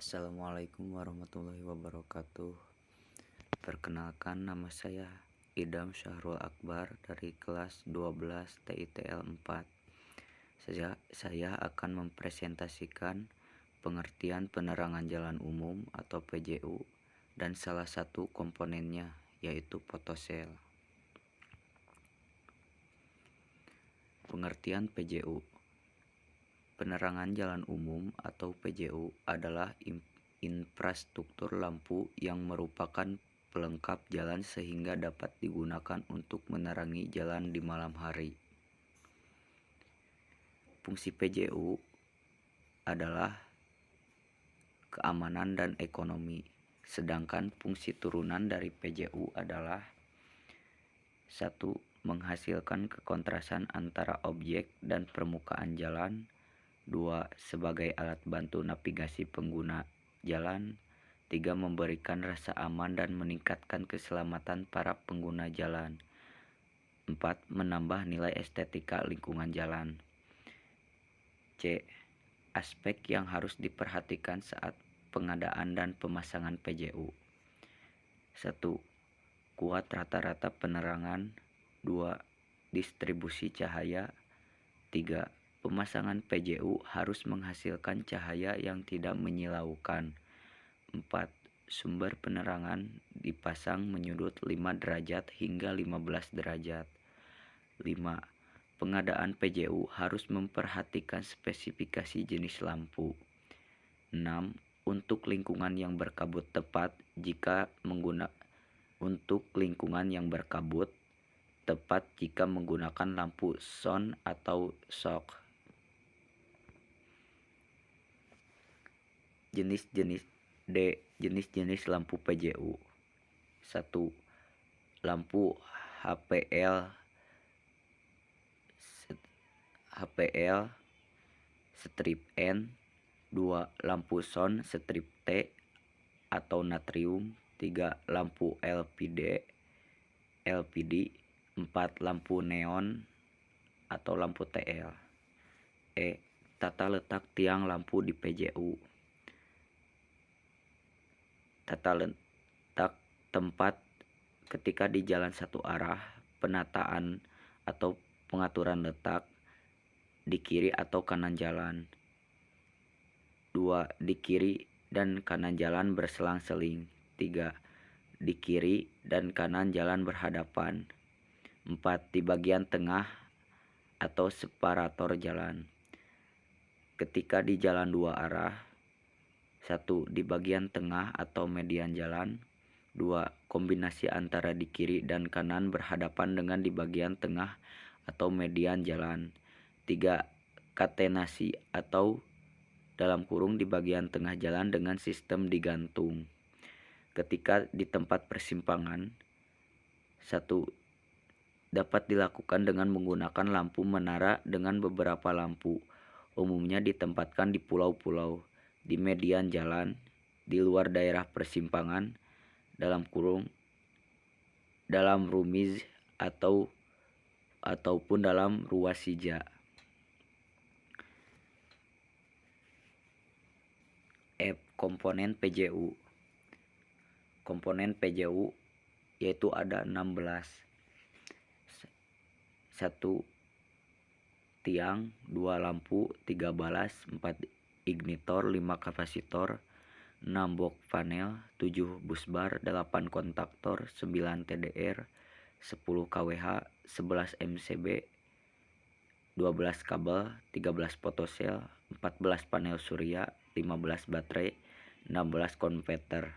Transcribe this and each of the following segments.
Assalamualaikum warahmatullahi wabarakatuh. Perkenalkan, nama saya Idam Syahrul Akbar dari kelas 12 TITL 4. Saya akan mempresentasikan pengertian penerangan jalan umum atau PJU dan salah satu komponennya yaitu fotosel. Pengertian PJU. Penerangan jalan umum atau PJU adalah infrastruktur lampu yang merupakan pelengkap jalan sehingga dapat digunakan untuk menerangi jalan di malam hari. Fungsi PJU adalah keamanan dan ekonomi, sedangkan fungsi turunan dari PJU adalah 1. Menghasilkan kekontrasan antara objek dan permukaan jalan. 2. Sebagai alat bantu navigasi pengguna jalan. 3. Memberikan rasa aman dan meningkatkan keselamatan para pengguna jalan. 4. Menambah nilai estetika lingkungan jalan. C. Aspek yang harus diperhatikan saat pengadaan dan pemasangan PJU. 1. Kuat rata-rata penerangan. 2. Distribusi cahaya. 3. Pemasangan PJU harus menghasilkan cahaya yang tidak menyilaukan. 4. Sumber penerangan dipasang menyudut 5 derajat hingga 15 derajat. 5. Pengadaan PJU harus memperhatikan spesifikasi jenis lampu. 6. Untuk lingkungan yang berkabut tepat jika menggunakan lampu sound atau shock. Jenis-jenis lampu PJU. 1. Lampu HPL strip N. 2. Lampu sound strip T atau natrium. 3. Lampu LPD. 4. Lampu neon atau lampu TL. Tata letak tiang lampu di PJU. Tata letak tempat ketika di jalan satu arah, penataan atau pengaturan letak di kiri atau kanan jalan. 2. Di kiri dan kanan jalan berselang-seling. 3. Di kiri dan kanan jalan berhadapan. 4. Di bagian tengah atau separator jalan. Ketika di jalan dua arah. 1. Di bagian tengah atau median jalan. 2. Kombinasi antara di kiri dan kanan berhadapan dengan di bagian tengah atau median jalan. 3. Katenasi atau di bagian tengah jalan dengan sistem digantung. Ketika di tempat persimpangan. 1. Dapat dilakukan dengan menggunakan lampu menara dengan beberapa lampu. Umumnya ditempatkan di pulau-pulau, di median jalan, di luar daerah persimpangan, dalam rumiz ataupun dalam ruas hija. Komponen PJU. Komponen PJU yaitu ada 16. 1. Tiang, 2 lampu, 3 balas, 4 ignitor, 5 kapasitor, 6 box panel, 7 busbar, 8 kontaktor, 9 TDR, 10 kWh, 11 MCB, 12 kabel, 13 fotosel, 14 panel surya, 15 baterai, 16 konverter.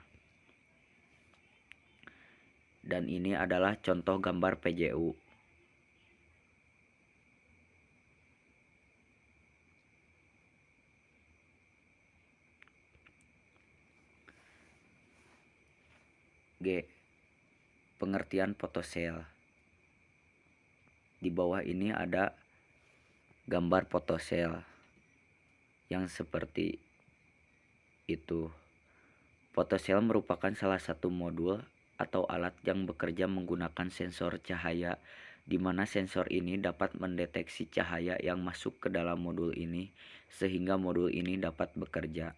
Dan ini adalah contoh gambar PJU. G. Pengertian fotosel. Di bawah ini ada gambar fotosel yang seperti itu. Fotosel merupakan salah satu modul atau alat yang bekerja menggunakan sensor cahaya, di mana sensor ini dapat mendeteksi cahaya yang masuk ke dalam modul ini sehingga modul ini dapat bekerja.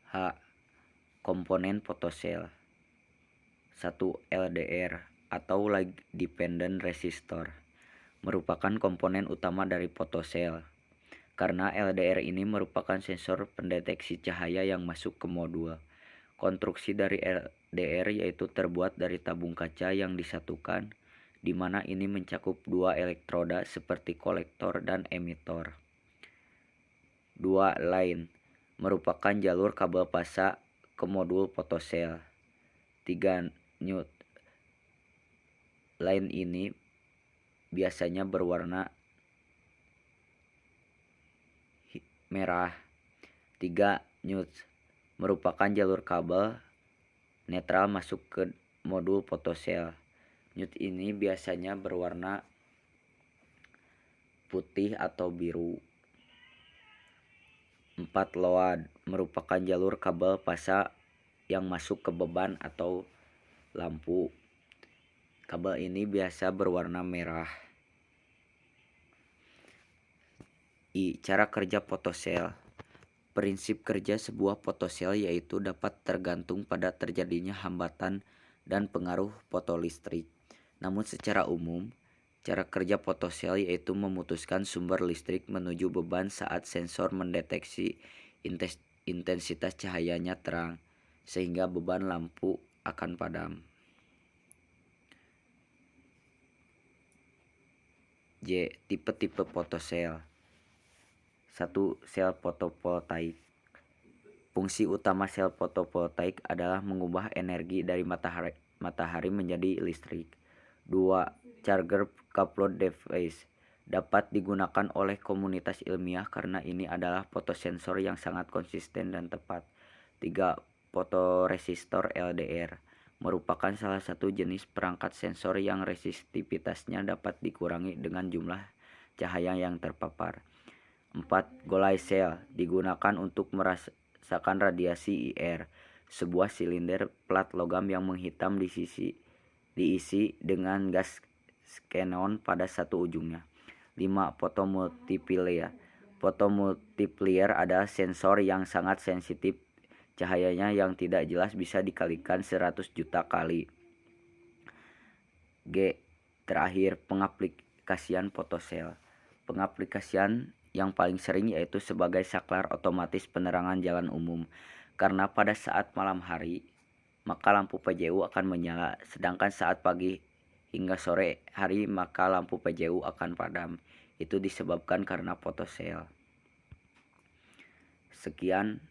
H. Komponen fotosel. 1. LDR atau Light Dependent Resistor merupakan komponen utama dari fotosel. Karena LDR ini merupakan sensor pendeteksi cahaya yang masuk ke modul. Konstruksi dari LDR yaitu terbuat dari tabung kaca yang disatukan, di mana ini mencakup dua elektroda seperti kolektor dan emitor. 2. Line merupakan jalur kabel fasa ke modul fotosel. 3. Node. Line ini biasanya berwarna merah. 3. Node merupakan jalur kabel netral masuk ke modul fotosel. Node ini biasanya berwarna putih atau biru. 4. Load merupakan jalur kabel fasa yang masuk ke beban atau lampu. Kabel ini biasa berwarna merah. I. Cara kerja fotosel. Prinsip kerja sebuah fotosel yaitu dapat tergantung pada terjadinya hambatan dan pengaruh fotolistrik. Namun secara umum, cara kerja fotosel yaitu memutuskan sumber listrik menuju beban saat sensor mendeteksi intensitas cahayanya terang, sehingga beban lampu akan padam. J. Tipe-tipe fotosel. 1. Sel fotovoltaik. Fungsi utama sel fotovoltaik adalah mengubah energi dari matahari menjadi listrik. 2. Charger coupled device. Dapat digunakan oleh komunitas ilmiah karena ini adalah fotosensor yang sangat konsisten dan tepat. 3. Fotoresistor LDR. Merupakan salah satu jenis perangkat sensor yang resistivitasnya dapat dikurangi dengan jumlah cahaya yang terpapar. 4. Golai sel. Digunakan untuk merasakan radiasi IR. Sebuah silinder plat logam yang menghitam diisi dengan gas xenon pada satu ujungnya. 5. Fotomultiplier. Fotomultiplier adalah sensor yang sangat sensitif. Cahayanya yang tidak jelas bisa dikalikan 100 juta kali. G. Terakhir, pengaplikasian fotosel. Pengaplikasian yang paling sering yaitu sebagai saklar otomatis penerangan jalan umum. Karena pada saat malam hari, maka lampu PJU akan menyala, sedangkan saat pagi hingga sore hari maka lampu PJU akan padam. Itu disebabkan karena fotosel. Sekian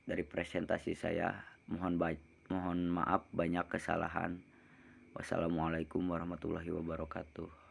dari presentasi saya. Mohon maaf banyak kesalahan. Wassalamualaikum warahmatullahi wabarakatuh.